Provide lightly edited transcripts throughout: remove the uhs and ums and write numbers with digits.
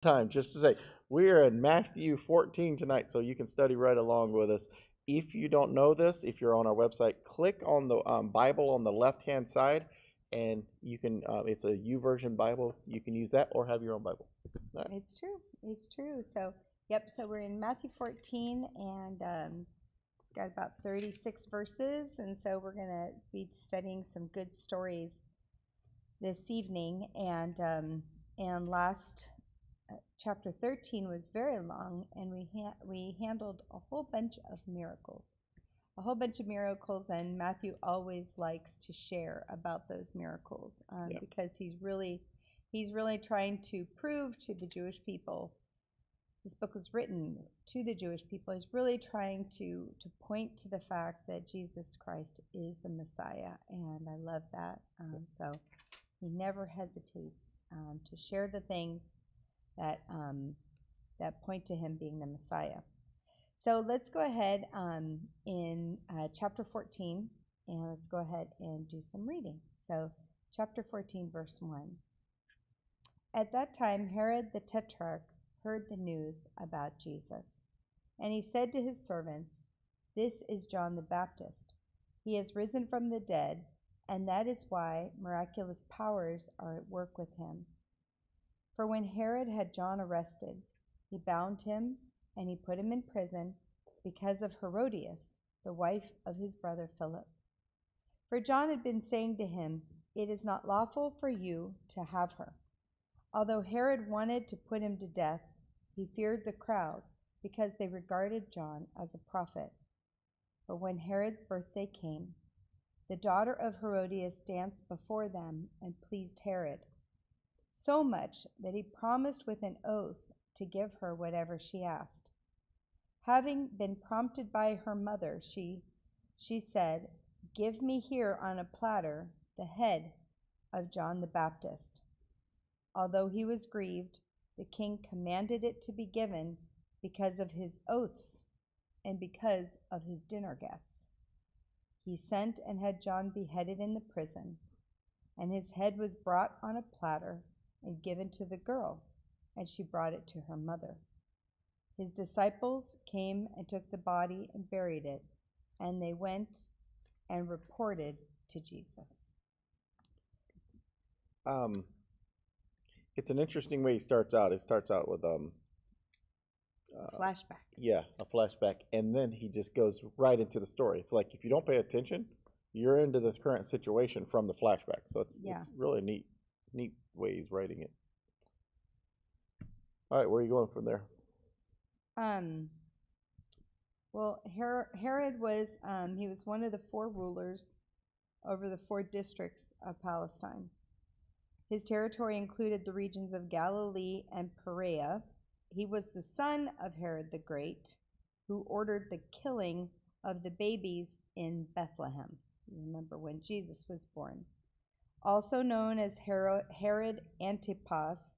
time just to say we are in Matthew 14 tonight, so you can study right along with us. If you don't know this, if you're on our website, click on the Bible on the left-hand side, and you can. It's a YouVersion Bible. You can use that or have your own Bible. All right. It's true. It's true. So, yep. So we're in Matthew 14, and it's got about 36 verses, and so we're gonna be studying some good stories this evening. And last chapter 13 was very long, and we handled a whole bunch of miracles. And Matthew always likes to share about those miracles because he's really trying to prove to the Jewish people. This book was written to the Jewish people. He's really trying to point to the fact that Jesus Christ is the Messiah, and I love that. So he never hesitates to share the things that point to him being the Messiah. So let's go ahead in chapter 14, and let's go ahead and do some reading. So chapter 14, verse 1. At that time, Herod the tetrarch heard the news about Jesus, and he said to his servants, "This is John the Baptist. He has risen from the dead, and that is why miraculous powers are at work with him." For when Herod had John arrested, he bound him and he put him in prison because of Herodias, the wife of his brother Philip. For John had been saying to him, "It is not lawful for you to have her." Although Herod wanted to put him to death, he feared the crowd because they regarded John as a prophet. But when Herod's birthday came, the daughter of Herodias danced before them and pleased Herod, so much that he promised with an oath to give her whatever she asked. Having been prompted by her mother, she said, "Give me here on a platter the head of John the Baptist." Although he was grieved, the king commanded it to be given because of his oaths and because of his dinner guests. He sent and had John beheaded in the prison, and his head was brought on a platter and given to the girl, and she brought it to her mother. His disciples came and took the body and buried it, and they went and reported to Jesus. It's an interesting way he starts out. It starts out with Flashback. Yeah, a flashback, and then he just goes right into the story. It's like if you don't pay attention, you're into the current situation from the flashback. So it's really neat way he's writing it. All right, where are you going from there? Well, Herod was he was one of the 4 rulers over the 4 districts of Palestine. His territory included the regions of Galilee and Perea. He was the son of Herod the Great, who ordered the killing of the babies in Bethlehem. You remember when Jesus was born. Also known as Herod Antipas,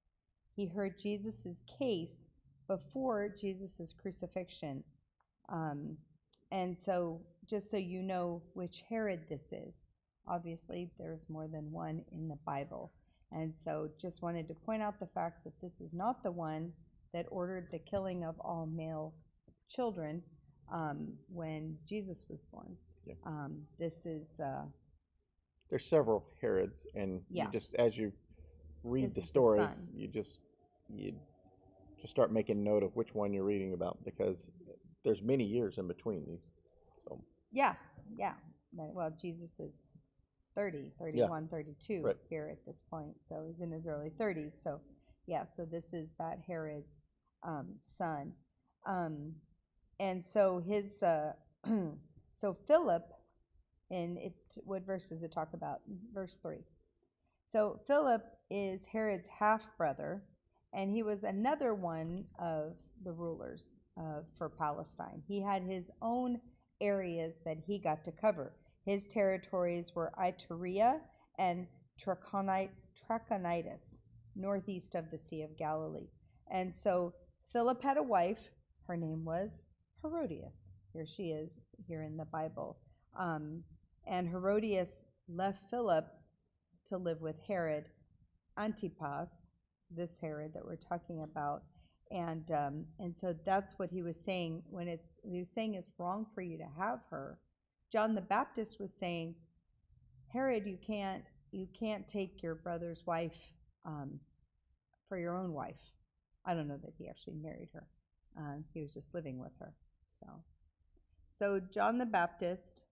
he heard Jesus' case before Jesus' crucifixion. And so, just so you know which Herod this is, obviously there's more than one in the Bible. And so just wanted to point out the fact that this is not the one that ordered the killing of all male children when Jesus was born. Yeah. This is... There's several Herods, and you just, as you read the stories, you just start making note of which one you're reading about, because there's many years in between these. So. Yeah. Well, Jesus is 31, 32 right. here at this point. So he's in his early 30s. So, so this is that Herod's son. And so his, so Philip, what verse does it talk about? Verse 3. So Philip is Herod's half-brother, and he was another one of the rulers for Palestine. He had his own areas that he got to cover. His territories were Iturea and Trachonitis, northeast of the Sea of Galilee. And so Philip had a wife. Her name was Herodias. Here she is here in the Bible. And Herodias left Philip to live with Herod Antipas, this Herod that we're talking about, and so that's what he was saying when he was saying it's wrong for you to have her. John the Baptist was saying, Herod, you can't take your brother's wife for your own wife. I don't know that he actually married her. He was just living with her. So John the Baptist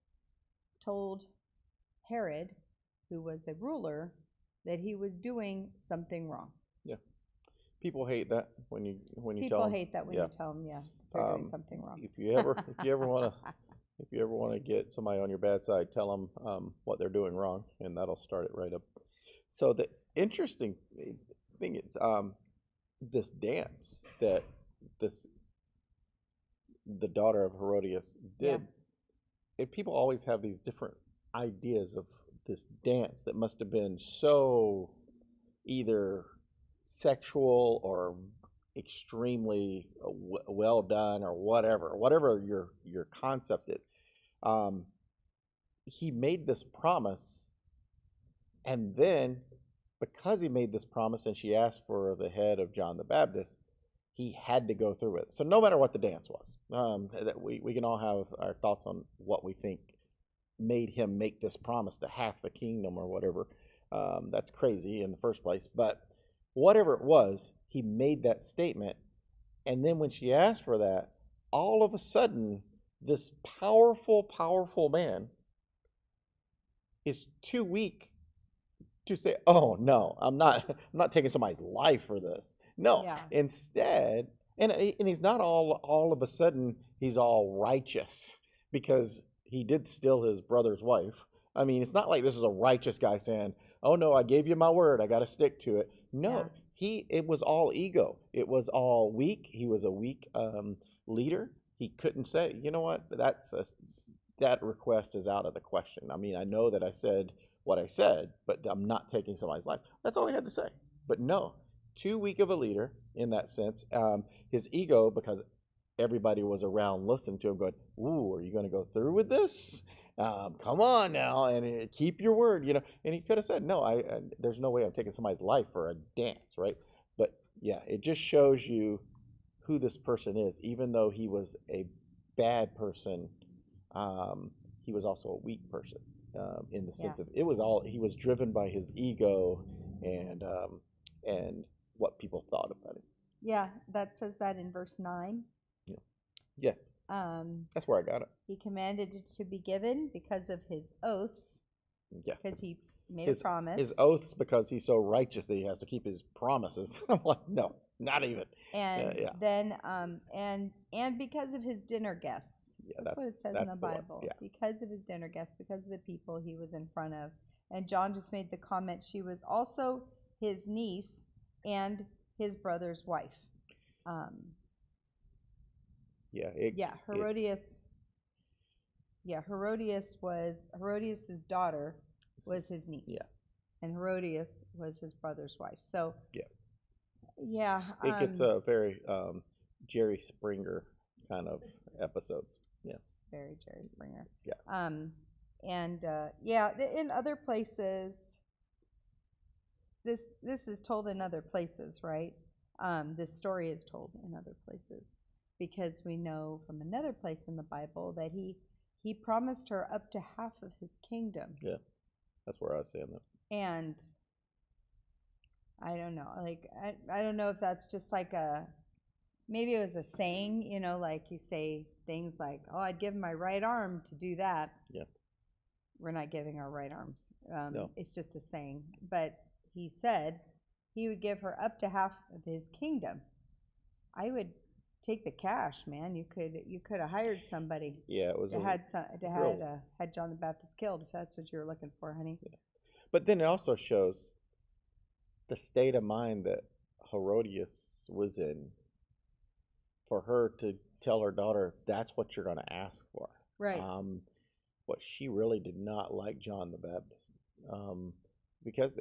told Herod, who was a ruler, that he was doing something wrong. Yeah. People hate that when you tell them. People hate that when you tell them, they're doing something wrong. If you ever want to get somebody on your bad side, tell them what they're doing wrong, and that'll start it right up. So the interesting thing is this dance that the daughter of Herodias did. And people always have these different ideas of this dance that must have been so either sexual or extremely well done or whatever your concept is. He made this promise, and then because he made this promise and she asked for the head of John the Baptist, he had to go through with it. So no matter what the dance was, that we can all have our thoughts on what we think made him make this promise to half the kingdom or whatever. That's crazy in the first place. But whatever it was, he made that statement. And then when she asked for that, all of a sudden, this powerful man is too weak to say, "Oh no, I'm not taking somebody's life for this." No, instead, and he's not all of a sudden he's all righteous because he did steal his brother's wife. I mean, it's not like this is a righteous guy saying, "Oh no, I gave you my word, I got to stick to it." No, it was all ego. It was all weak. He was a weak leader. He couldn't say, "You know what? That request is out of the question. I mean, I know that I said what I said, but I'm not taking somebody's life." That's all he had to say. But no, too weak of a leader in that sense. His ego, because everybody was around listening to him going, "Ooh, are you going to go through with this? Come on now, and keep your word," you know. And he could have said, "No, there's no way I'm taking somebody's life for a dance," right? But yeah, it just shows you who this person is. Even though he was a bad person, he was also a weak person. In the sense of he was driven by his ego and what people thought about him. Yeah, that says that in verse 9. Yeah. Yes. That's where I got it. He commanded it to be given because of his oaths. Yeah. Because he made a promise. His oaths, because he's so righteous that he has to keep his promises. I'm like, no, not even. And then and because of his dinner guests. Yeah, that's what it says in the Bible. Yeah. Because of his dinner guests, because of the people he was in front of. And John just made the comment, she was also his niece and his brother's wife. Herodias. Herodias's daughter was his niece. Yeah. And Herodias was his brother's wife. So it gets a very Jerry Springer kind of episodes. Yeah. Very Jerry Springer. Yeah. In other places, this is told in other places, right? This story is told in other places because we know from another place in the Bible that he promised her up to half of his kingdom. Yeah, that's where I was saying that. And I don't know, like I don't know if that's just like maybe it was a saying, you know, like you say things like, "Oh, I'd give my right arm to do that." Yeah. We're not giving our right arms. No. It's just a saying. But he said he would give her up to half of his kingdom. I would take the cash, man. You could have hired somebody. Yeah, it was had John the Baptist killed if that's what you were looking for, honey. Yeah. But then it also shows the state of mind that Herodias was in. For her to tell her daughter, "That's what you're going to ask for." Right. What she really did not like John the Baptist. Because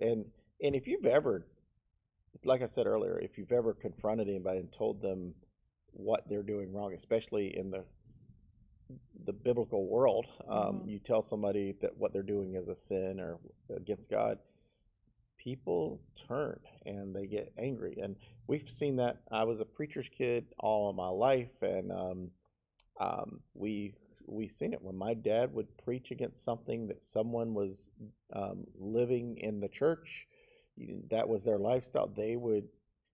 if you've ever, like I said earlier, if you've ever confronted anybody and told them what they're doing wrong, especially in the biblical world, you tell somebody that what they're doing is a sin or against God, people turn and they get angry. And we've seen that. I was a preacher's kid all of my life, and we seen it when my dad would preach against something that someone was living in the church. That was their lifestyle. They would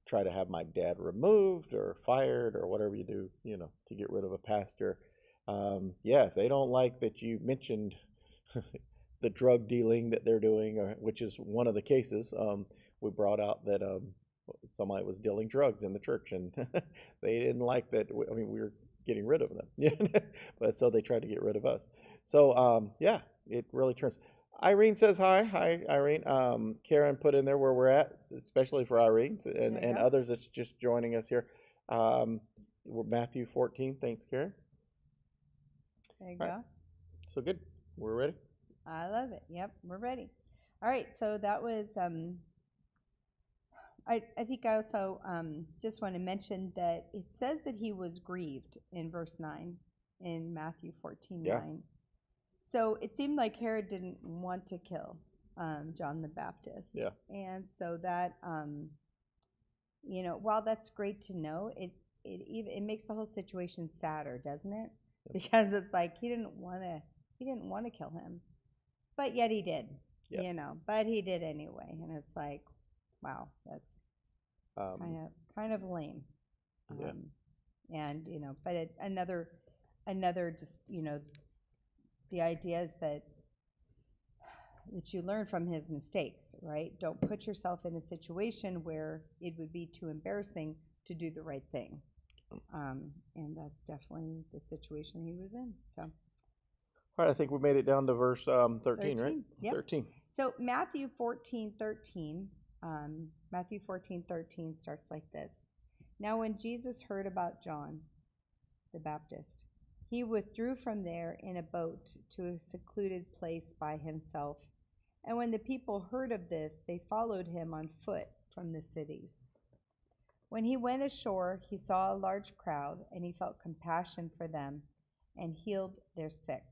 try to have my dad removed or fired or whatever you do, to get rid of a pastor. Yeah, if they don't like that you mentioned the drug dealing that they're doing, which is one of the cases, we brought out that somebody was dealing drugs in the church, and they didn't like that. I mean, we were getting rid of them, but so they tried to get rid of us. So yeah, it really turns. Irene says hi. Hi, Irene. Karen put in there where we're at, especially for Irene and others that's just joining us here. We're Matthew 14. Thanks, Karen. There you go. So good. We're ready. I love it. Yep, we're ready. All right. So that was. I think I also just want to mention that it says that he was grieved in verse 9 in Matthew 14:9. Yeah. So it seemed like Herod didn't want to kill John the Baptist. Yeah. And so that, while that's great to know, it makes the whole situation sadder, doesn't it? Because it's like he didn't want to kill him, but yet he did. But he did anyway, and it's like, wow, that's kind of lame. Yeah. And but another just the idea is that you learn from his mistakes, right? Don't put yourself in a situation where it would be too embarrassing to do the right thing. And that's definitely the situation he was in. So, all right, I think we made it down to verse 13, right? Yep. 13. So Matthew 14:13. Matthew 14:13 starts like this. Now when Jesus heard about John the Baptist, he withdrew from there in a boat to a secluded place by himself. And when the people heard of this, they followed him on foot from the cities. When he went ashore, he saw a large crowd, and he felt compassion for them and healed their sick.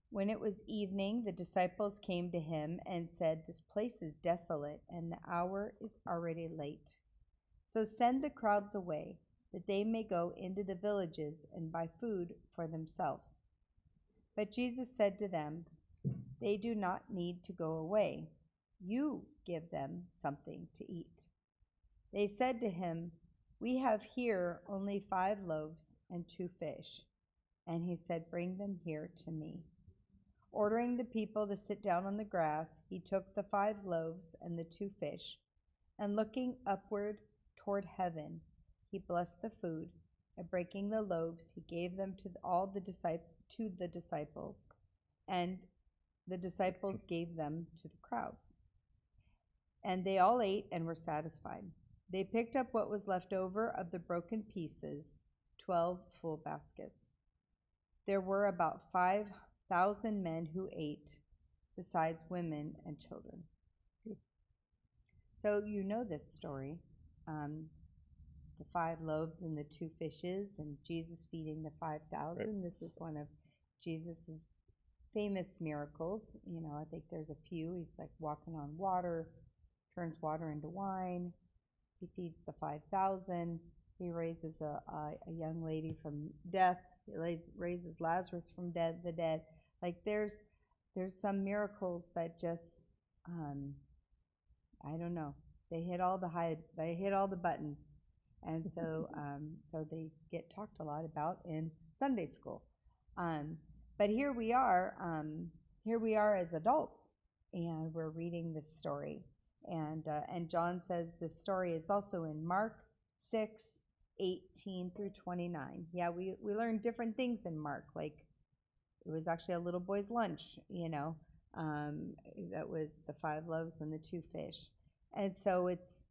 When it was evening, the disciples came to him and said, "This place is desolate, and the hour is already late. So send the crowds away, that they may go into the villages and buy food for themselves." But Jesus said to them, "They do not need to go away. You give them something to eat." They said to him, "We have here only 5 loaves and 2 fish." And he said, "Bring them here to me." Ordering the people to sit down on the grass, he took the 5 loaves and the 2 fish, and looking upward toward heaven, he blessed the food, and breaking the loaves, he gave them to the disciples, and the disciples gave them to the crowds. And they all ate and were satisfied. They picked up what was left over of the broken pieces, 12 full baskets. There were about 5,000 men who ate, besides women and children. So you know this story. The 5 loaves and the 2 fishes, and Jesus feeding the 5,000. Right. This is one of Jesus's famous miracles. I think there's a few. He's like walking on water, turns water into wine. He feeds the 5,000. He raises a young lady from death. He raises Lazarus from the dead. Like there's some miracles that just I don't know. They hit all the buttons. And so so they get talked a lot about in Sunday school. But here we are as adults, and we're reading this story. And John says this story is also in Mark 6:18 through 29. Yeah, we learn different things in Mark. Like it was actually a little boy's lunch, that was the 5 loaves and the 2 fish. And so it's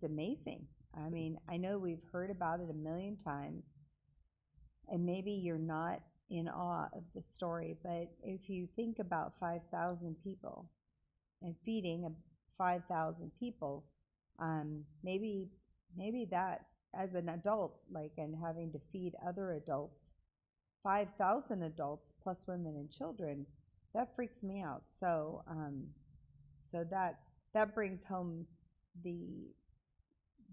amazing. I mean, I know we've heard about it a million times, and maybe you're not in awe of the story, but if you think about 5,000 people and feeding 5,000 people, maybe that as an adult, and having to feed other adults, 5,000 adults plus women and children, that freaks me out. So so that brings home the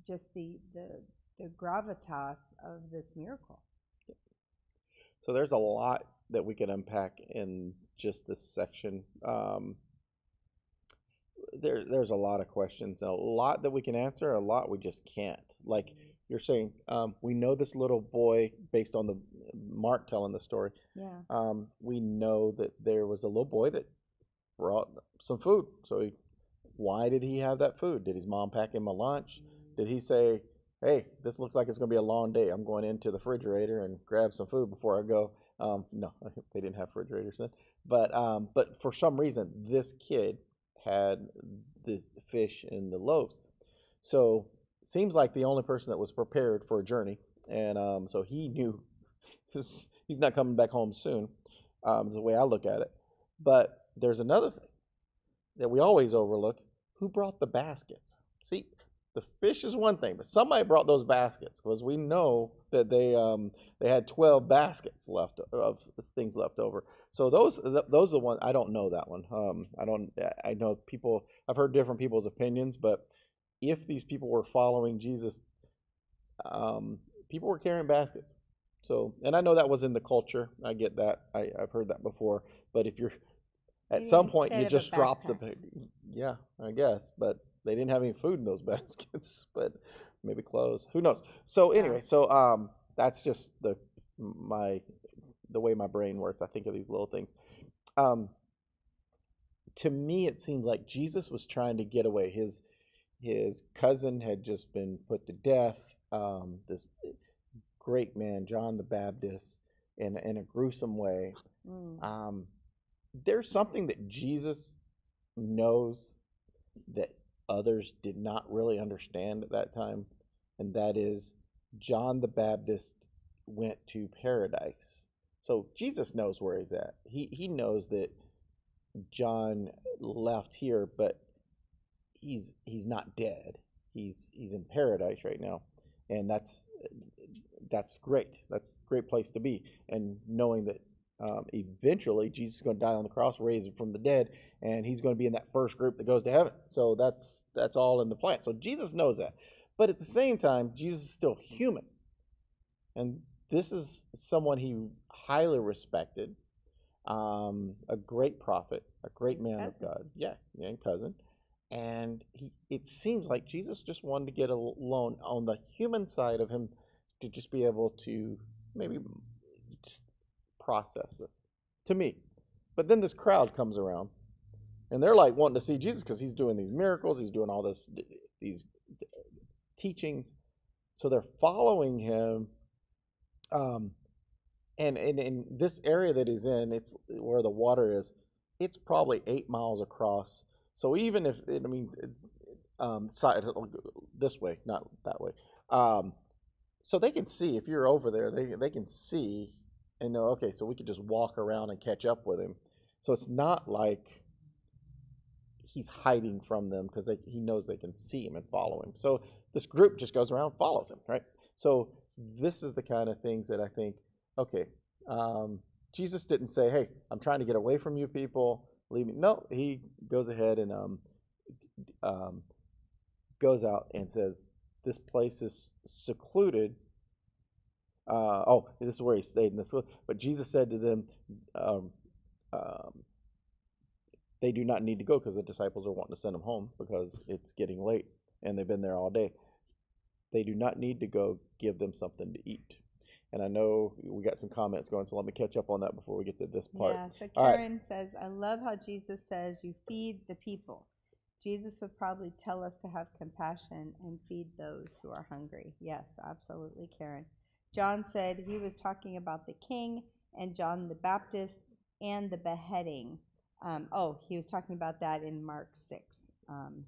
just the gravitas of this miracle. So there's a lot that we can unpack in just this section. There's a lot of questions, a lot that we can answer, a lot we just can't. Like you're saying, we know this little boy based on the Mark telling the story. Yeah. We know that there was a little boy that brought some food. So why did he have that food? Did his mom pack him a lunch? Did he say, "Hey, this looks like it's going to be a long day. I'm going into the refrigerator and grab some food before I go"? No, they didn't have refrigerators then. But for some reason, this kid had the fish and the loaves. So seems like the only person that was prepared for a journey, and so he knew he's not coming back home soon. The way I look at it, but there's another thing that we always overlook: who brought the baskets? See, the fish is one thing, but somebody brought those baskets, because we know that they had 12 baskets left of things left over. So those are the ones. I don't know that one. I know people. I've heard different people's opinions, but if these people were following Jesus, people were carrying baskets. So, and I know that was in the culture. I get that. I've heard that before. But if you're at some point, you just drop the. Yeah, I guess. But they didn't have any food in those baskets. But maybe clothes. Who knows? So anyway, so that's just the way my brain works. I think of these little things. To me, it seems like Jesus was trying to get away. His cousin had just been put to death. This great man, John the Baptist, in a gruesome way. There's something that Jesus knows that others did not really understand at that time, and that is John the Baptist went to paradise. So Jesus knows where he's at. He knows that John left here, but he's not dead. He's in paradise right now, and that's great. That's a great place to be. And knowing that eventually Jesus is going to die on the cross, raise him from the dead, and he's going to be in that first group that goes to heaven. So that's all in the plan. So Jesus knows that, but at the same time, Jesus is still human, and this is someone he highly respected, a great prophet, a great man of God. Yeah, and cousin. And it seems like Jesus just wanted to get alone on the human side of him, to just be able to maybe just process this, to me. But then this crowd comes around, and they're like wanting to see Jesus because he's doing these miracles, he's doing all these teachings. So they're following him. And in this area that he's in, it's where the water is. It's probably 8 miles across. So even if, side this way, not that way. So they can see, if you're over there, they can see and know, okay, so we could just walk around and catch up with him. So it's not like he's hiding from them, because he knows they can see him and follow him. So this group just goes around, follows him, right? So this is the kind of things that I think, okay, Jesus didn't say, "Hey, I'm trying to get away from you people, leave me." No, he goes ahead and goes out and says, "This place is secluded." This is where he stayed in this. But Jesus said to them, they do not need to go, because the disciples are wanting to send them home because it's getting late and they've been there all day. They do not need to go. Give them something to eat. And I know we got some comments going, so let me catch up on that before we get to this part. Yeah, so Karen says, I love how Jesus says you feed the people. Jesus would probably tell us to have compassion and feed those who are hungry. Yes, absolutely, Karen. John said he was talking about the king and John the Baptist and the beheading. He was talking about that in Mark 6.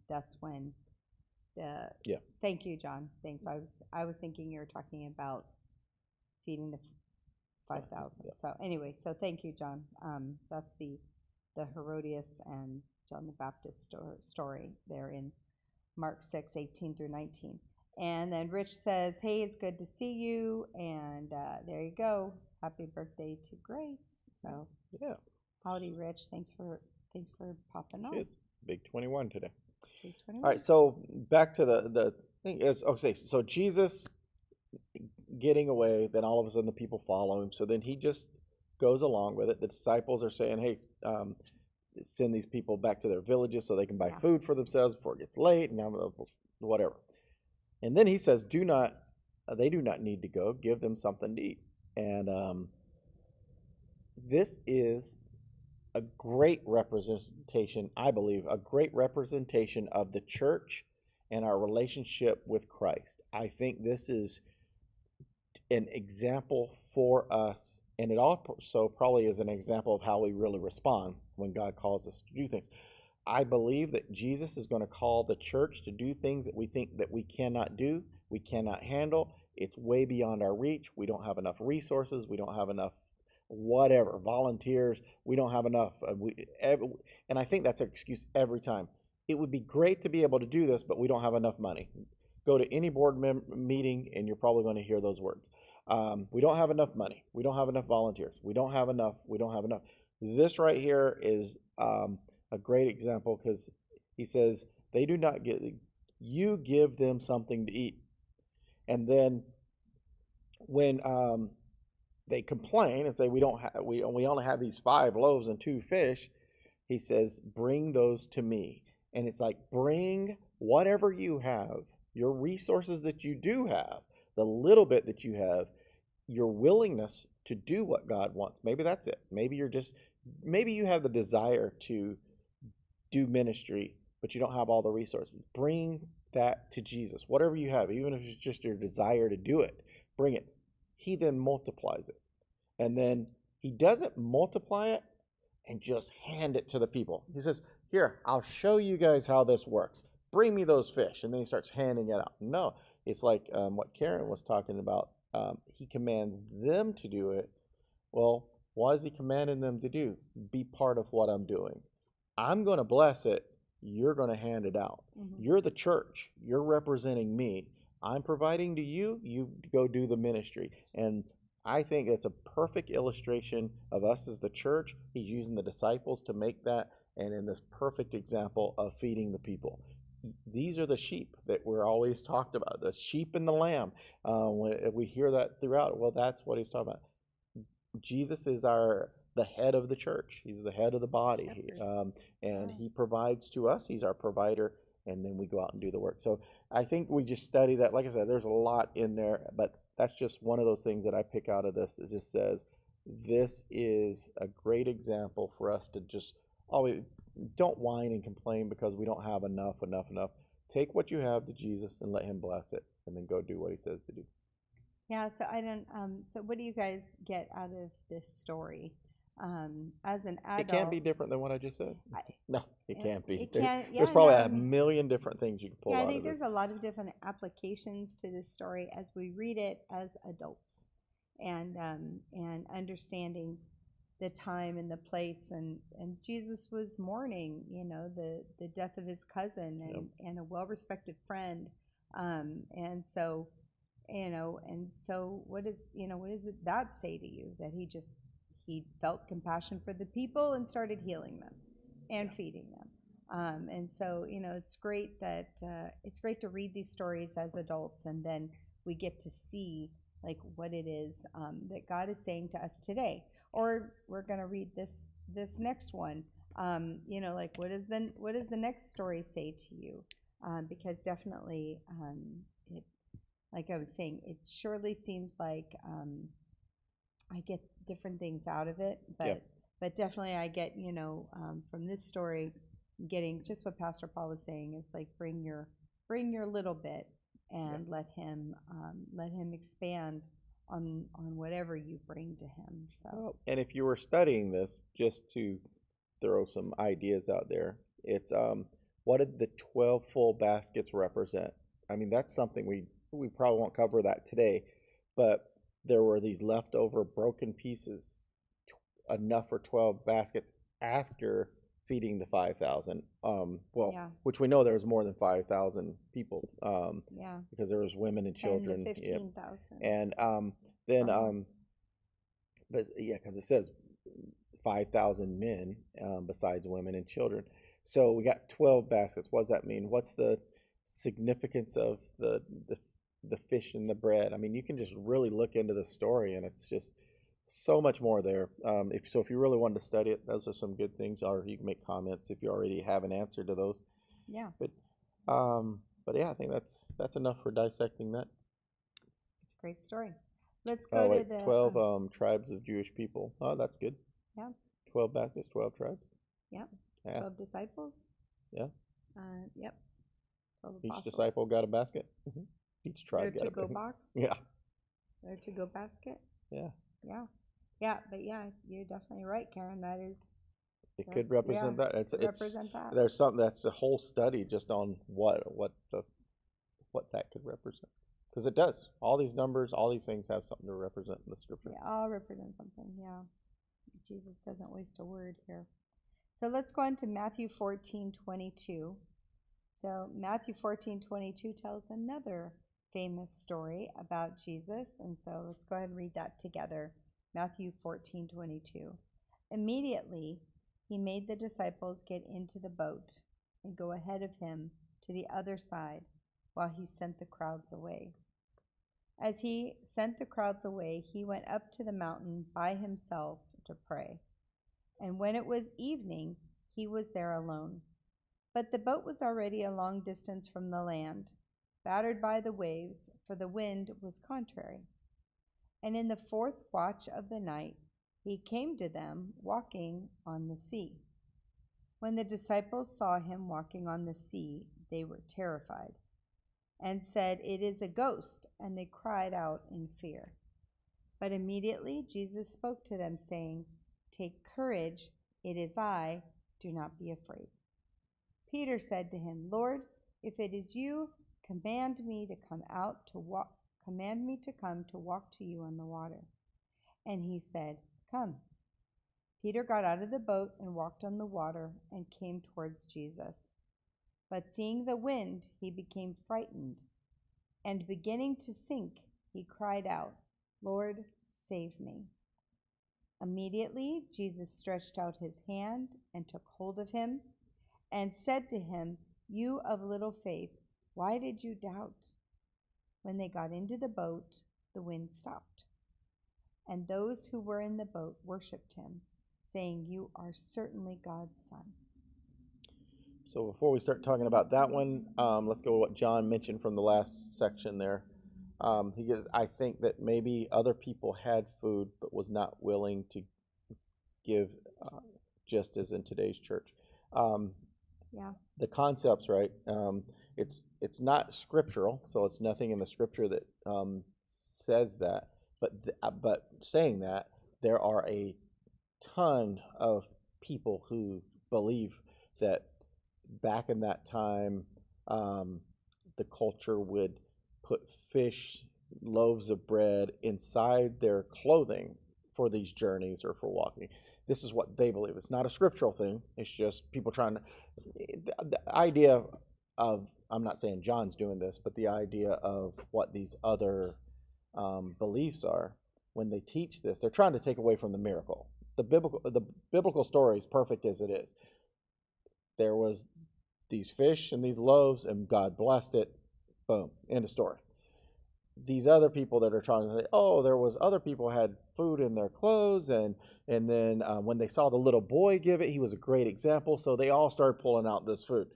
That's when Yeah. Thank you, John. Thanks. I was thinking you were talking about feeding the 5,000. Yeah. So anyway, so thank you, John. That's the Herodias and John the Baptist story there in Mark 6, 18 through 19. And then Rich says, hey, it's good to see you. And there you go. Happy birthday to Grace. So yeah. Howdy, Rich. Thanks for popping on. Cheers. Big 21 today. Big All 21. right, so back to the thing is, okay, so Jesus getting away, then all of a sudden the people follow him. So then he just goes along with it. The disciples are saying, hey, send these people back to their villages so they can buy Yeah. food for themselves before it gets late and whatever. And then he says, they do not need to go. Give them something to eat. And this is a great representation, I believe, a great representation of the church and our relationship with Christ. I think this is an example for us, and it also probably is an example of how we really respond when God calls us to do things. I believe that Jesus is going to call the church to do things that we think that we cannot do, we cannot handle. It's way beyond our reach. We don't have enough resources. We don't have enough whatever, volunteers. We don't have enough. And I think that's an excuse every time. It would be great to be able to do this, but we don't have enough money. Go to any board meeting and you're probably going to hear those words. We don't have enough money. We don't have enough volunteers. We don't have enough. We don't have enough. This right here is a great example because he says, they do not get, you give them something to eat. And then when they complain and say, we only have these 5 loaves and 2 fish, he says, bring those to me. And it's like, bring whatever you have, your resources that you do have, the little bit that you have, your willingness to do what God wants. Maybe that's it. Maybe you have the desire to do ministry, but you don't have all the resources. Bring that to Jesus. Whatever you have, even if it's just your desire to do it, bring it. He then multiplies it. And then he doesn't multiply it and just hand it to the people. He says, here, I'll show you guys how this works. Bring me those fish. And then he starts handing it out. No, it's like what Karen was talking about. He commands them to do it. Well, why is he commanding them to do? Be part of what I'm doing. I'm going to bless it. You're going to hand it out. Mm-hmm. You're the church. You're representing me. I'm providing to you. You go do the ministry. And I think it's a perfect illustration of us as the church. He's using the disciples to make that. And in this perfect example of feeding the people. These are the sheep that we're always talked about, the sheep and the lamb. We hear that throughout. Well, that's what he's talking about. Jesus is the head of the church. He's the head of the body. He provides to us. He's our provider. And then we go out and do the work. So I think we just study that. Like I said, there's a lot in there, but that's just one of those things that I pick out of this that just says, this is a great example for us to just always don't whine and complain because we don't have enough. Take what you have to Jesus and let him bless it, and then go do what he says to do. Yeah. So I don't. So what do you guys get out of this story? As an adult, it can't be different than what I just said. No, it can't be. There's probably a million different things you can pull out of it. I think there's a lot of different applications to this story as we read it as adults, and understanding the time and the place, and Jesus was mourning, the death of his cousin and a well-respected friend, and so what does that say to you? That he felt compassion for the people and started healing them and feeding them, and so it's great to read these stories as adults, and then we get to see like what it is that God is saying to us today. Or we're going to read this next one. Like what does the next story say to you? Because definitely, like I was saying, it surely seems like I get different things out of it. But definitely, I get from this story, getting just what Pastor Paul was saying is like bring your little bit and let him expand on whatever you bring to him. So, and if you were studying this, just to throw some ideas out there, it's what did the 12 full baskets represent? I mean, that's something we probably won't cover that today, but there were these leftover broken pieces, enough for 12 baskets after feeding the 5,000. Which we know there was more than 5,000 people. Because there was women and children. 10 to 15,000. And because it says 5,000 men, besides women and children. So we got 12 baskets. What does that mean? What's the significance of the fish and the bread? I mean, you can just really look into the story, and it's just so much more there. If you really wanted to study it, those are some good things. Or you can make comments if you already have an answer to those. Yeah. But yeah, I think that's enough for dissecting that. It's a great story. Let's Oh go to wait, the 12 tribes of Jewish people. Oh, that's good. yeah, 12 baskets, 12 tribes. yeah, Yeah. 12 disciples. Yeah. Yep. 12 Each apostles. disciple got a basket. Each tribe Their got a to-go basket. box. Yeah. Their to-go basket. Yeah. Yeah. Yeah, but yeah, you're definitely right, Karen. It could represent that. It's represent that. There's something that's a whole study just on what that could represent, because it does. All these numbers, all these things have something to represent in the scripture. Yeah, all represent something. Yeah, Jesus doesn't waste a word here. So let's go on to Matthew 14:22. So Matthew 14:22 tells another famous story about Jesus, and so let's go ahead and read that together. Matthew 14:22. Immediately he made the disciples get into the boat and go ahead of him to the other side while he sent the crowds away. As he sent the crowds away, he went up to the mountain by himself to pray. And when it was evening, he was there alone. But the boat was already a long distance from the land, battered by the waves, for the wind was contrary. And in the fourth watch of the night, he came to them walking on the sea. When the disciples saw him walking on the sea, they were terrified and said, "It is a ghost," and they cried out in fear. But immediately Jesus spoke to them, saying, "Take courage, it is I, do not be afraid." Peter said to him, "Lord, if it is you, command me to come to walk to you on the water." And he said, "Come." Peter got out of the boat and walked on the water and came towards Jesus. But seeing the wind, he became frightened, and beginning to sink, he cried out, "Lord, save me." Immediately Jesus stretched out his hand and took hold of him and said to him, "You of little faith, why did you doubt?" When they got into the boat, the wind stopped, and those who were in the boat worshipped him, saying, "You are certainly God's Son." So before we start talking about that one, let's go with what John mentioned from the last section there. He goes, I think that maybe other people had food but was not willing to give, just as in today's church. Yeah. The concepts, right? It's not scriptural, so it's nothing in the scripture that says that. But saying that, there are a ton of people who believe that back in that time, the culture would put fish, loaves of bread inside their clothing for these journeys or for walking. This is what they believe. It's not a scriptural thing. It's just people trying to. The idea of, I'm not saying John's doing this, but the idea of what these other beliefs are, when they teach this, they're trying to take away from the miracle. The biblical story is perfect as it is. There was these fish and these loaves, and God blessed it. Boom, end of story. These other people that are trying to say, oh, there was other people had food in their clothes, and then when they saw the little boy give it, he was a great example, so they all started pulling out this food.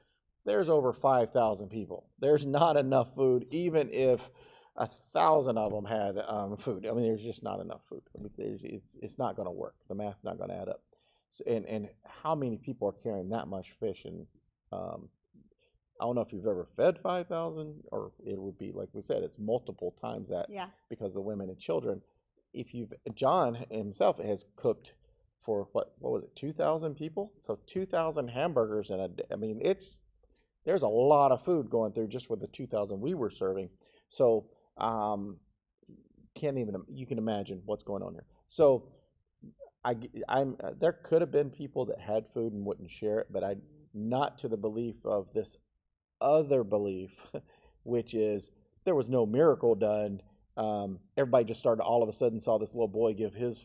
There's over 5,000 people. There's not enough food, even if 1,000 of them had food. I mean, there's just not enough food. I mean, it's not going to work. The math's not going to add up. So, and how many people are carrying that much fish? And I don't know if you've ever fed 5,000, or it would be, like we said, it's multiple times that. Yeah. Because of the women and children. John himself has cooked for what was it, 2,000 people? So 2,000 hamburgers in a day. I mean, there's a lot of food going through just for the 2,000 we were serving. So you can imagine what's going on here. So there could have been people that had food and wouldn't share it, but not to the belief of this other belief, which is there was no miracle done. Everybody just started all of a sudden saw this little boy give his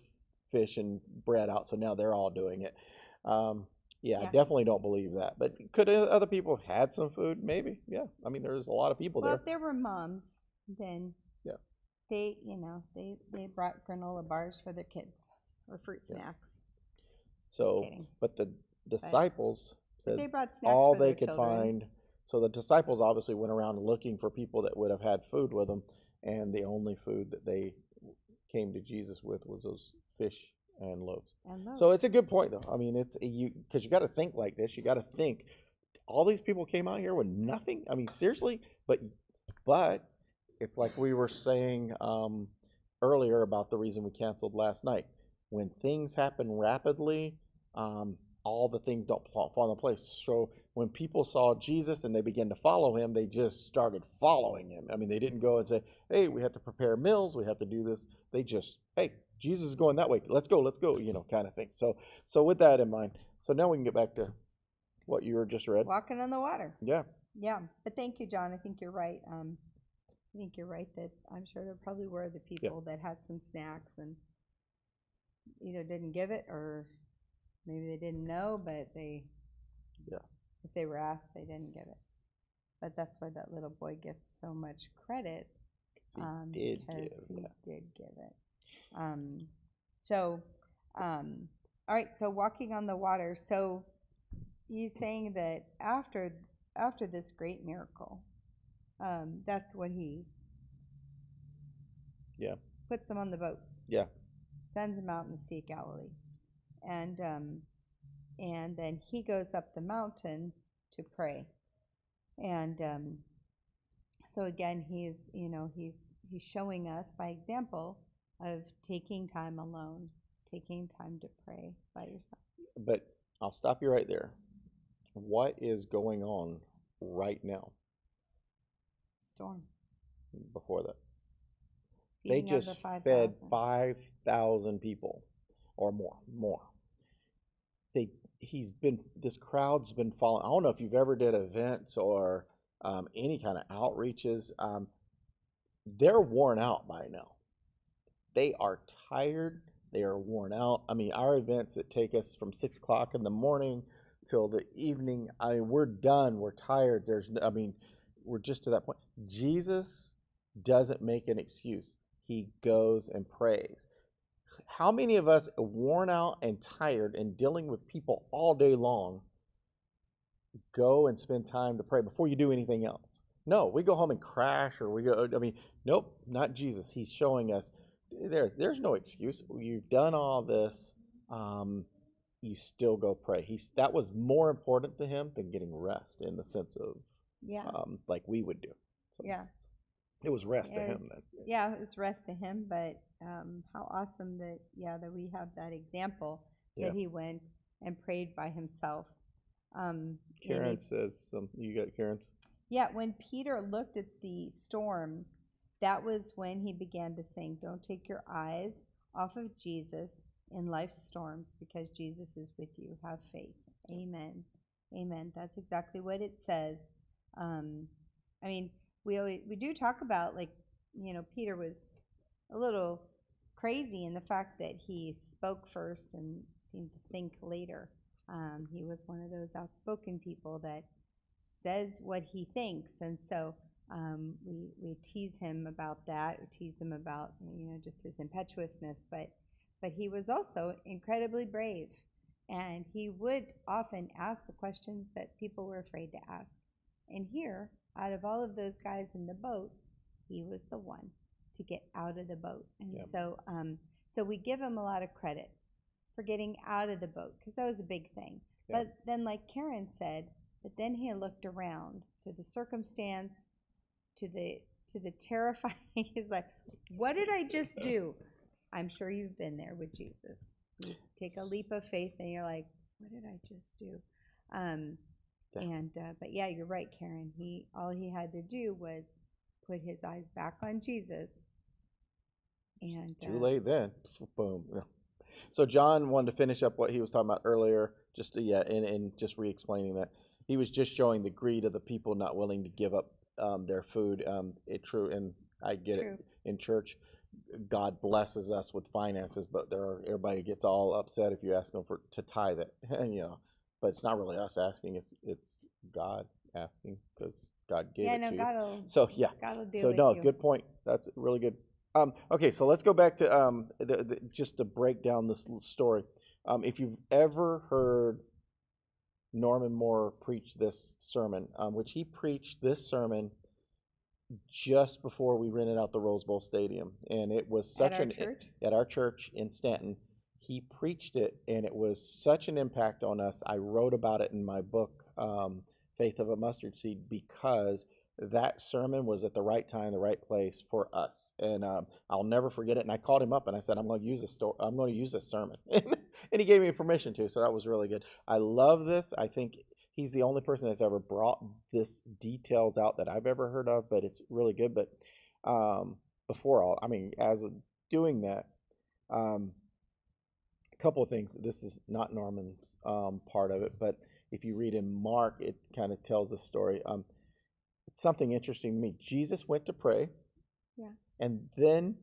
fish and bread out, so now they're all doing it. I Yeah. definitely don't believe that. But could other people have had some food? Maybe. Yeah. I mean, there's a lot of people Well, there. if there were moms, then Yeah. they, they brought granola bars for their kids or fruit Yeah. snacks. So, kidding. but the disciples But said they brought snacks all for they their could children. find. So the disciples obviously went around looking for people that would have had food with them, and the only food that they came to Jesus with was those fish and loaves. So it's a good point, though. I mean, it's because you got to think like this. You got to think all these people came out here with nothing. I mean, seriously. But it's like we were saying earlier about the reason we canceled last night. When things happen rapidly, all the things don't fall into place. So when people saw Jesus and they began to follow him, they just started following him. I mean, they didn't go and say, hey, we have to prepare meals, we have to do this. They just, hey, Jesus is going that way. Let's go, kind of thing. So with that in mind, so now we can get back to what you were just read. Walking on the water. Yeah. Yeah. But thank you, John. I think you're right. I think you're right that I'm sure there probably were the people that had some snacks and either didn't give it or maybe they didn't know, but if they were asked, they didn't give it. But that's why that little boy gets so much credit because he did give it. All right, so walking on the water. So you saying that after this great miracle, that's when he puts them on the boat. Yeah. Sends them out in the Sea of Galilee. And then he goes up the mountain to pray. And so again, he's showing us by example of taking time alone, taking time to pray by yourself. But I'll stop you right there. What is going on right now? Storm. Before that. Feeding They just fed 5,000 people or more. This crowd's been following. I don't know if you've ever did events or any kind of outreaches. They're worn out by now. They are tired. They are worn out. I mean, our events that take us from 6 o'clock in the morning till the evening. We're done. We're tired. We're just to that point. Jesus doesn't make an excuse. He goes and prays. How many of us are worn out and tired and dealing with people all day long go and spend time to pray before you do anything else? No, we go home and crash nope, not Jesus. He's showing us there's no excuse. You've done all this. You still go pray. That was more important to him than getting rest in the sense of like we would do. So it was rest to him then. Yeah, it was rest to him, but how awesome that we have that example that he went and prayed by himself. Karen says you got Karen? Yeah, when Peter looked at the storm, that was when he began to sing, "Don't take your eyes off of Jesus in life's storms, because Jesus is with you. Have faith." Amen. Amen. That's exactly what it says. We do talk about, Peter was a little crazy in the fact that he spoke first and seemed to think later. He was one of those outspoken people that says what he thinks, and so we tease him about that. We tease him about just his impetuousness, but he was also incredibly brave, and he would often ask the questions that people were afraid to ask. And here, out of all of those guys in the boat, he was the one to get out of the boat. And so we give him a lot of credit for getting out of the boat, because that was a big thing. But then, like Karen said, but then he looked around to the circumstance, to the terrifying. He's like, what did I just do? I'm sure you've been there with Jesus. You take a leap of faith and you're like, what did I just do? But yeah, you're right, Karen. All he had to do was put his eyes back on Jesus. And too late then. Boom. So John wanted to finish up what he was talking about earlier, and just re-explaining that. He was just showing the greed of the people not willing to give up their food. And I get it in church. God blesses us with finances, but everybody gets all upset if you ask them to tithe it, But it's not really us asking; it's God asking because God gave Yeah, it no, to you. God will. So yeah, God will deal so with no, you. good point. That's really good. Okay, so let's go back to just to break down this little story. If you've ever heard Norman Moore preach this sermon, which he preached this sermon just before we rented out the Rose Bowl Stadium, and it was such at our church in Stanton. He preached it, and it was such an impact on us. I wrote about it in my book, Faith of a Mustard Seed, because that sermon was at the right time, the right place for us, and I'll never forget it. And I called him up and I said, "I'm going to use this. I'm going to use this sermon," and he gave me permission to. So that was really good. I love this. I think he's the only person that's ever brought this details out that I've ever heard of, but it's really good. But as doing that, a couple of things. This is not Norman's part of it, but if you read in Mark, it kind of tells the story. It's something interesting to me. Jesus went to pray, and then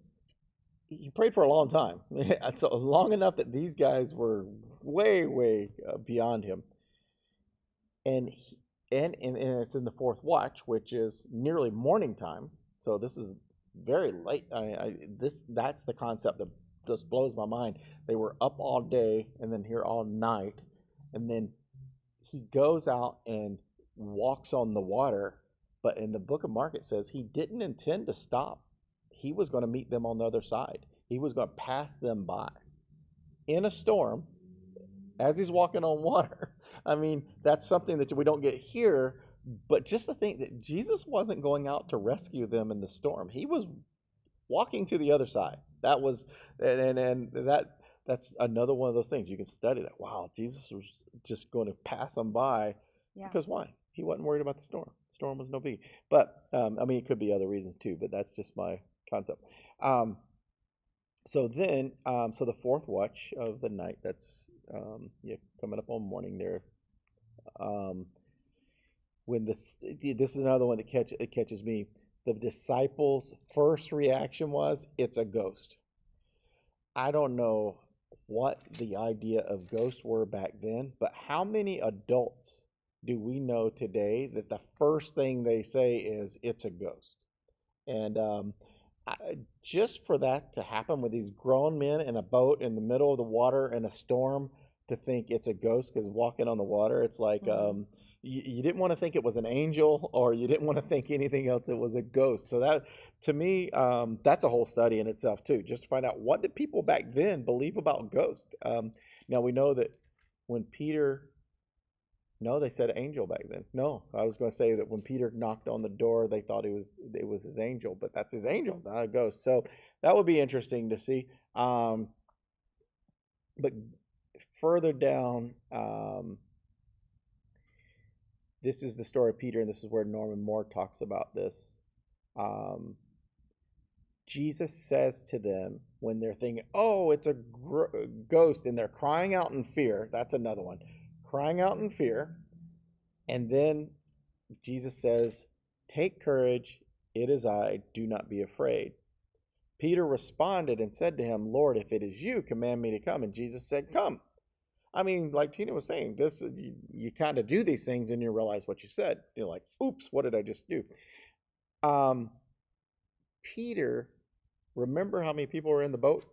he prayed for a long time, so long enough that these guys were way, way beyond him. And it's in the fourth watch, which is nearly morning time. So this is very late. That's the concept that just blows my mind. They were up all day and then here all night, and then he goes out and walks on the water. But in the book of Mark, it says he didn't intend to stop. He was going to meet them on the other side. He was going to pass them by in a storm as he's walking on water. I mean, that's something that we don't get here, but just to think that Jesus wasn't going out to rescue them in the storm. He was walking to the other side. That was, and that's another one of those things. You can study that. Wow, Jesus was just going to pass them by. Because why? He wasn't worried about the storm. The storm was no biggie. But, it could be other reasons too, but that's just my concept. So the fourth watch of the night, that's coming up on morning there. When this is another one that catches me. The disciples' first reaction was, "It's a ghost." I don't know what the idea of ghosts were back then, but how many adults do we know today that the first thing they say is, "It's a ghost"? And just for that to happen with these grown men in a boat in the middle of the water in a storm, to think it's a ghost because walking on the water, it's like you didn't want to think it was an angel, or you didn't want to think anything else. It was a ghost. So that, to me, that's a whole study in itself too, just to find out what did people back then believe about ghosts. Now we know that when Peter, no, they said angel back then. No, I was going to say that when Peter knocked on the door, they thought it was his angel, but that's his angel, not a ghost. So that would be interesting to see. But further down, this is the story of Peter, and this is where Norman Moore talks about this. Jesus says to them when they're thinking, "Oh, it's a ghost," and they're crying out in fear. That's another one. Crying out in fear. And then Jesus says, "Take courage, it is I, do not be afraid." Peter responded and said to him, "Lord, if it is you, command me to come." And Jesus said, "Come." I mean, like Tina was saying, this you kind of do these things and you realize what you said. You're like, "Oops, what did I just do?" Peter, remember how many people were in the boat?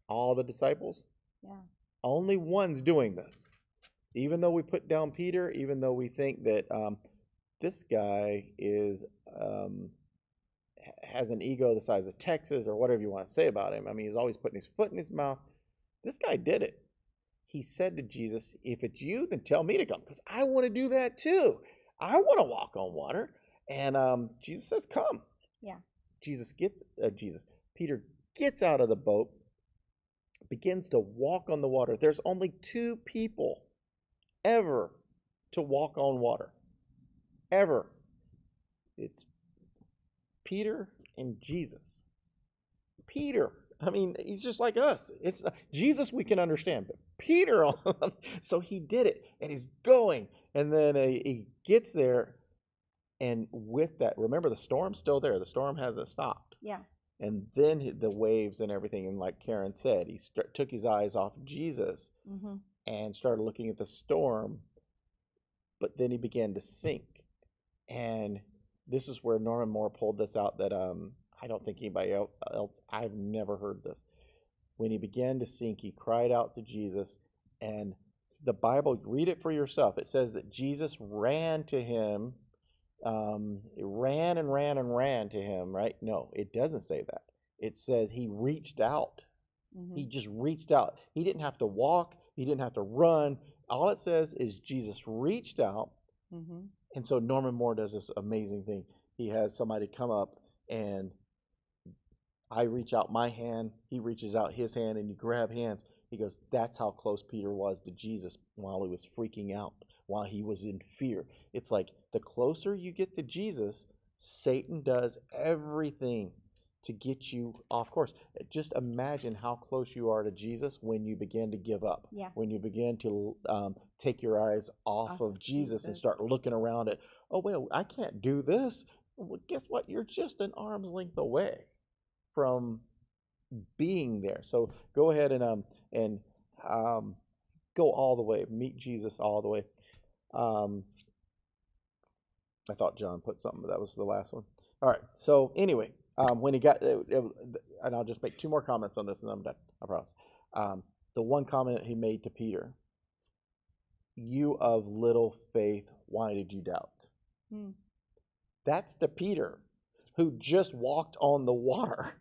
All the disciples? Yeah. Only one's doing this. Even though we put down Peter, even though we think that this guy has an ego the size of Texas, or whatever you want to say about him. I mean, he's always putting his foot in his mouth. This guy did it. He said to Jesus, "If it's you, then tell me to come, because I want to do that too. I want to walk on water." And Jesus says, "Come." Yeah. Peter gets out of the boat, begins to walk on the water. There's only two people ever to walk on water. Ever. It's Peter and Jesus. Peter, I mean, he's just like us. It's Jesus we can understand, but Peter, so he did it, and he's going, and then he gets there, and with that, remember the storm's still there. The storm hasn't stopped. Yeah. And then the waves and everything, and like Karen said, he took his eyes off Jesus and started looking at the storm, but then he began to sink. And this is where Norman Moore pulled this out that I don't think anybody else, I've never heard this. When he began to sink, he cried out to Jesus, and the Bible, read it for yourself. It says that Jesus ran to him. It ran and ran and ran to him, right? No, it doesn't say that. It says he reached out. He just reached out. He didn't have to walk. He didn't have to run. All it says is Jesus reached out. And so Norman Moore does this amazing thing. He has somebody come up, and I reach out my hand. He reaches out his hand, and you grab hands. He goes, that's how close Peter was to Jesus while he was freaking out, while he was in fear. It's like the closer you get to Jesus, Satan does everything to get you off course. Just imagine how close you are to Jesus when you begin to give up. Yeah. When you begin to take your eyes off of Jesus and start looking around at, oh, well, I can't do this. Well, guess what? You're just an arm's length away from being there. So go ahead and go all the way. Meet Jesus all the way. I thought John put something, but that was the last one. All right. So anyway, when he got, and I'll just make 2 more comments on this, and then I'm done. I promise. The one comment he made to Peter: "You of little faith, why did you doubt?" That's to Peter, who just walked on the water,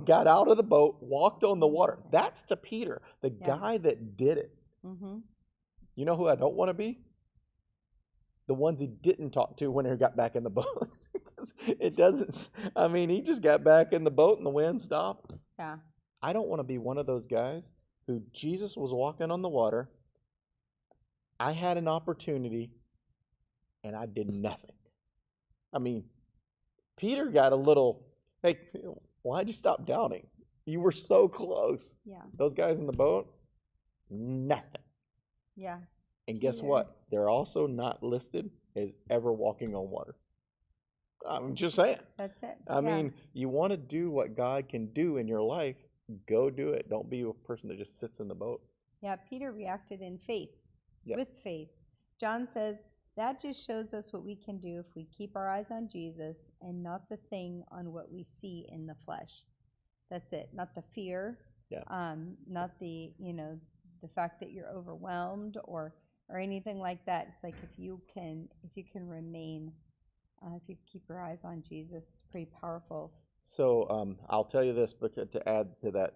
got out of the boat, walked on the water. That's to Peter, the guy that did it. You know who I don't want to be? The ones he didn't talk to when he got back in the boat. It doesn't, I mean, he just got back in the boat and the wind stopped. Yeah. I don't want to be one of those guys who Jesus was walking on the water. I had an opportunity and I did nothing. I mean, Peter got a little, hey, why'd you stop doubting? You were so close. Yeah. Those guys in the boat, nothing. Yeah. And guess what? They're also not listed as ever walking on water. I'm just saying. That's it. I mean, you want to do what God can do in your life, go do it. Don't be a person that just sits in the boat. Yeah, Peter reacted in faith, with faith. John says, that just shows us what we can do if we keep our eyes on Jesus and not the thing on what we see in the flesh. That's it. Not the fear. Not the, the fact that you're overwhelmed or anything like that. It's like if you can remain, if you keep your eyes on Jesus, it's pretty powerful. So I'll tell you this because, to add to that,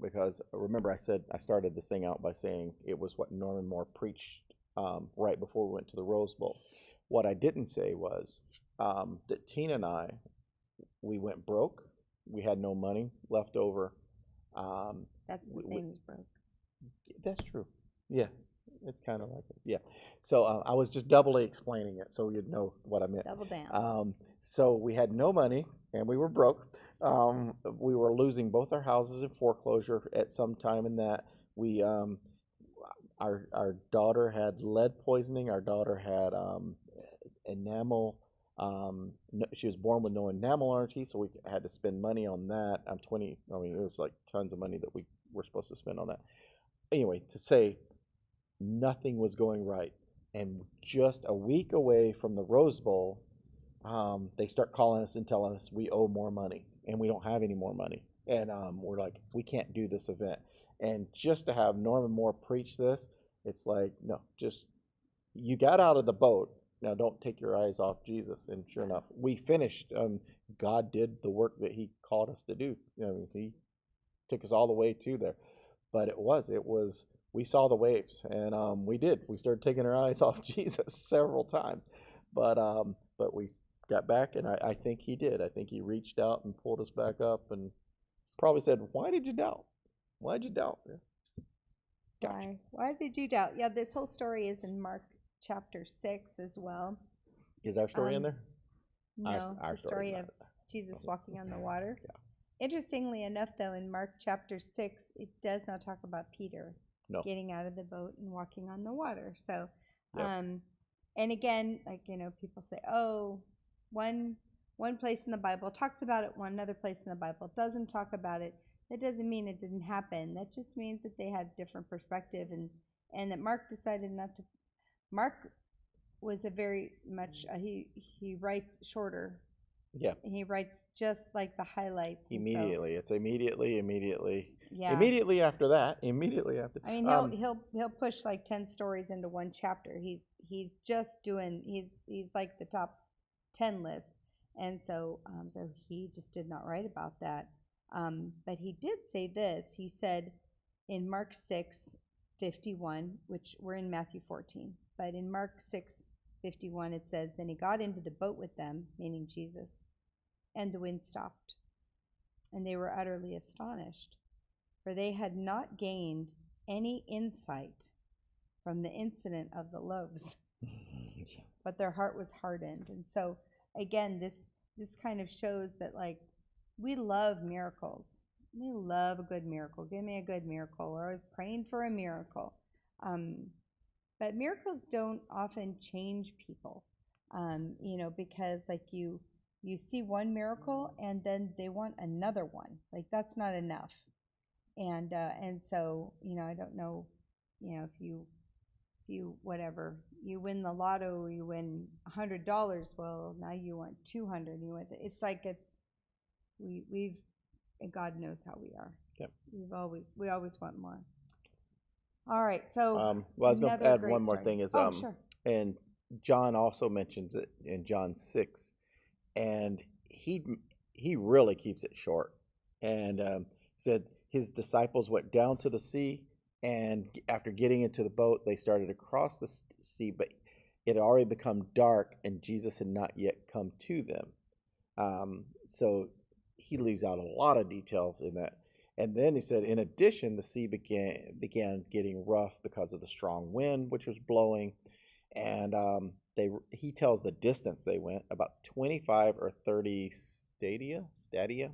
because remember I said I started this thing out by saying it was what Norman Moore preached right before we went to the Rose Bowl. What I didn't say was that Tina and I, we went broke. We had no money left over. That's the same as broke. That's true. Yeah, it's kind of like it. Yeah. So I was just doubly explaining it so you'd know what I meant. Double down. So we had no money and we were broke. We were losing both our houses in foreclosure at some time in that. We our daughter had lead poisoning. Our daughter had enamel. She was born with no enamel on her teeth, so we had to spend money on that. It was like tons of money that we were supposed to spend on that. Anyway, to say nothing was going right. And just a week away from the Rose Bowl, they start calling us and telling us we owe more money and we don't have any more money. And we're like, we can't do this event. And just to have Norman Moore preach this, it's like, no, just, you got out of the boat. Now don't take your eyes off Jesus. And sure enough, we finished. God did the work that he called us to do. He took us all the way to there. But it was, we saw the waves, and we did. We started taking our eyes off Jesus several times. But we got back, and I think he did. I think he reached out and pulled us back up and probably said, why did you doubt? Why did you doubt? Gotcha. Why did you doubt? Yeah, this whole story is in Mark chapter 6 as well. Is our story in there? No, our the story of Jesus walking on the water. Yeah. Interestingly enough, though, in Mark chapter 6, it does not talk about Peter getting out of the boat and walking on the water. So, and again, like, people say, oh, one one place in the Bible talks about it, one other place in the Bible doesn't talk about it, that doesn't mean it didn't happen. That just means that they had different perspective, and that Mark decided not to. Mark was a very much he writes shorter. Yeah. He writes just like the highlights. Immediately. It's immediately. Yeah. Immediately after that. Immediately after. I mean, he'll push like 10 stories into one chapter. He's just doing he's like the top 10 list, and so he just did not write about that. But he did say this. He said in Mark 6:51, which we're in Matthew 14, but in Mark 6:51 it says, "Then he got into the boat with them," meaning Jesus, "and the wind stopped, and they were utterly astonished, for they had not gained any insight from the incident of the loaves, but their heart was hardened." And so again, this kind of shows that, like, we love miracles. We love a good miracle. Give me a good miracle. We're always praying for a miracle. But miracles don't often change people, because like you see one miracle and then they want another one. Like, that's not enough. And so, I don't know, if you whatever, you win the lotto, you win $100. Well, now you want 200. It's like we've and God knows how we are. Yep. We always want more. All right. So, I was going to add one more thing is, sure. And John also mentions it in John 6, and he really keeps it short. And he said his disciples went down to the sea, and after getting into the boat, they started to cross the sea, but it had already become dark, and Jesus had not yet come to them. So he leaves out a lot of details in that. And then he said, in addition, the sea began getting rough because of the strong wind which was blowing, and he tells the distance they went, about 25 or 30 stadia, Stadia,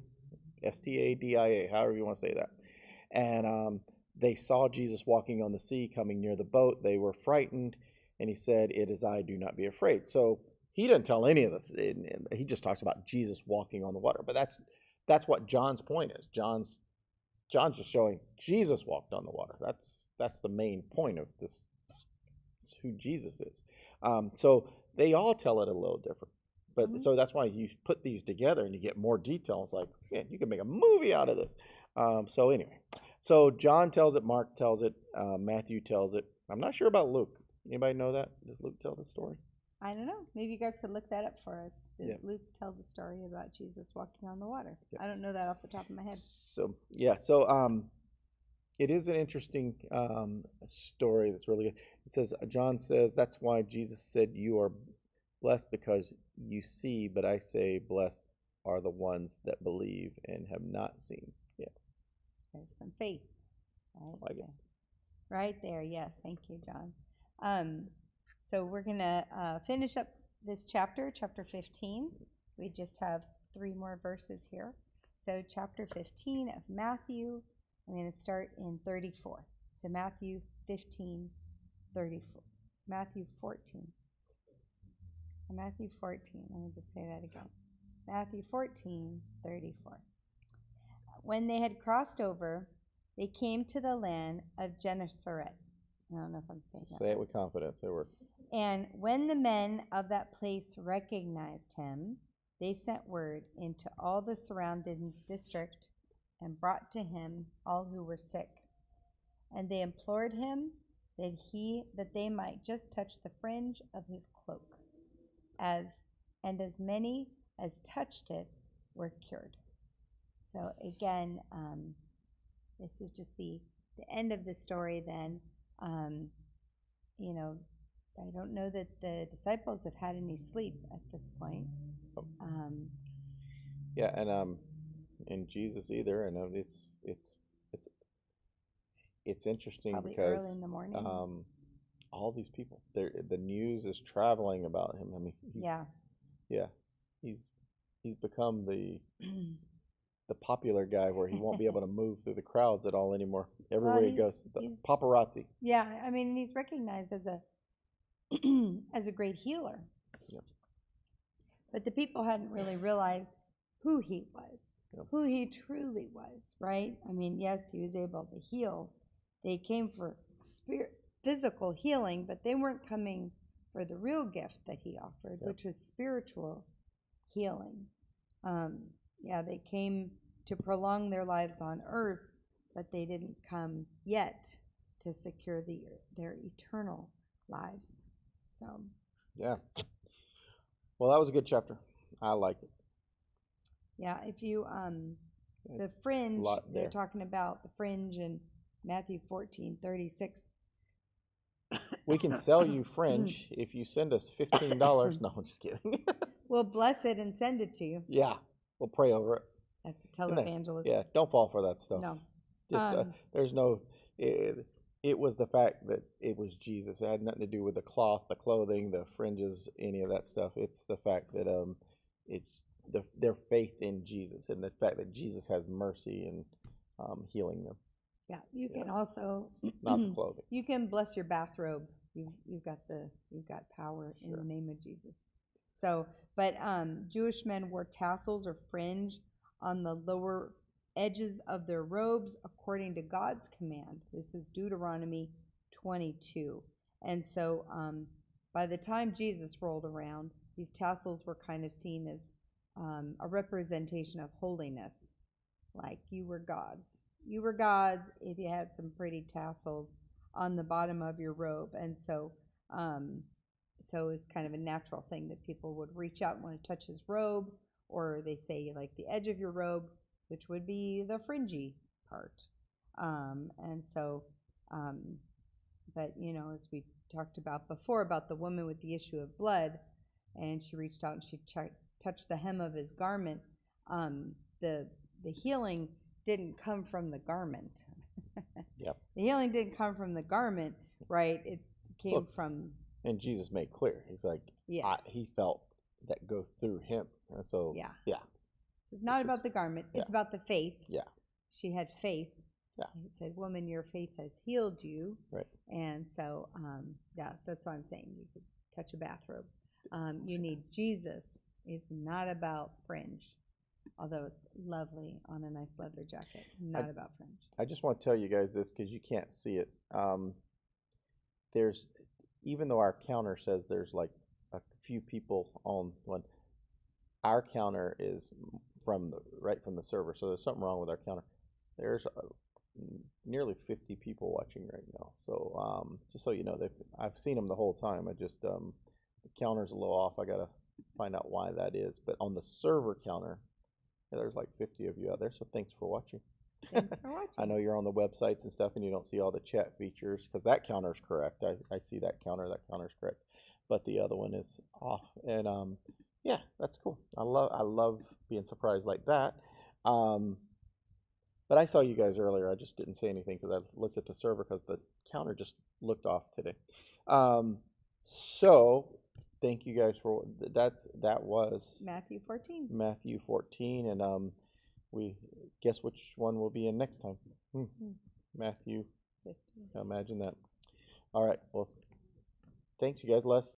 however you want to say that. And they saw Jesus walking on the sea, coming near the boat. They were frightened, and he said, "It is I, do not be afraid." So he didn't tell any of this. He just talks about Jesus walking on the water. But that's what John's point is. John's just showing Jesus walked on the water. That's the main point of this. It's who Jesus is. So they all tell it a little different. But so that's why you put these together and you get more details. Like, man, you can make a movie out of this. So anyway, so John tells it, Mark tells it, Matthew tells it. I'm not sure about Luke. Anybody know that? Does Luke tell the story? I don't know. Maybe you guys could look that up for us. Does Luke tell the story about Jesus walking on the water? I don't know that off the top of my head. So it is an interesting story that's really good. It says, John says, "That's why Jesus said, 'You are blessed because you see, but I say blessed are the ones that believe and have not seen.'" Yeah. There's some faith. Right, like it. Right there. Yes. Thank you, John. So we're going to finish up this chapter 15. We just have 3 more verses here. So chapter 15 of Matthew, I'm going to start in 34. So Matthew 15, 34. Matthew 14. Matthew 14. Let me just say that again. Matthew 14, 34. When they had crossed over, they came to the land of Gennesaret. I don't know if I'm saying that. Say it with confidence. It works. And when the men of that place recognized him, they sent word into all the surrounding district and brought to him all who were sick. And they implored him that they might just touch the fringe of his cloak. As many as touched it were cured. So again, this is just the end of the story then. I don't know that the disciples have had any sleep at this point. And Jesus either. And it's interesting Probably because early in the morning. all these people, the news is traveling about him. I mean, he's become the popular guy where he won't be able to move through the crowds at all anymore. Everywhere he goes, paparazzi. Yeah, I mean, he's recognized as a as a great healer. Yep. But the people hadn't really realized who he was, who he truly was, right? I mean, yes, he was able to heal. They came for physical healing, but they weren't coming for the real gift that he offered, which was spiritual healing. They came to prolong their lives on earth, but they didn't come yet to secure their eternal lives. So, yeah. Well, that was a good chapter. I like it. Yeah, if you the fringe, they're talking about the fringe in Matthew 14:36. We can sell you fringe if you send us $15. No, I'm just kidding. We'll bless it and send it to you. Yeah, we'll pray over it. That's a televangelist. Yeah, don't fall for that stuff. No. Just there's no. It was the fact that it was Jesus. It had nothing to do with the cloth, the clothing, the fringes, any of that stuff. It's the fact that it's their faith in Jesus and the fact that Jesus has mercy and healing them. Yeah, you can also not the clothing. You can bless your bathrobe. You've got power in the name of Jesus. So, but Jewish men wore tassels or fringe on the lower edges of their robes according to God's command. This is Deuteronomy 22. And so by the time Jesus rolled around, these tassels were kind of seen as a representation of holiness. Like you were gods. You were gods if you had some pretty tassels on the bottom of your robe. And so it's kind of a natural thing that people would reach out and want to touch his robe, or they say like the edge of your robe, which would be the fringy part. But as we talked about before about the woman with the issue of blood, and she reached out and she touched the hem of his garment, the healing didn't come from the garment. Yep. The healing didn't come from the garment, right? It came from. And Jesus made clear. He's like, he felt that go through him. So yeah. It's not about the garment. It's about the faith. Yeah. She had faith. Yeah. He said, "Woman, your faith has healed you." Right. And so, that's what I'm saying. You could touch a bathrobe. You need Jesus. It's not about fringe. Although it's lovely on a nice leather jacket, not about fringe. I just want to tell you guys this because you can't see it. There's, even though our counter says there's like a few people on one, our counter is right from the server. So there's something wrong with our counter. There's nearly 50 people watching right now. So just so you know, I've seen them the whole time. I just the counter's a little off. I gotta find out why that is. But on the server counter, there's like 50 of you out there, so thanks for watching. Thanks for watching. I know you're on the websites and stuff and you don't see all the chat features because that counter's correct. I see that counter's correct, but the other one is off. And yeah, that's cool. I love being surprised like that. But I saw you guys earlier. I just didn't say anything because I looked at the server because the counter just looked off today. So thank you guys for that was Matthew 14. Matthew 14, and we guess which one we'll be in next time. Matthew 15. Imagine that. All right. Well, thanks you guys.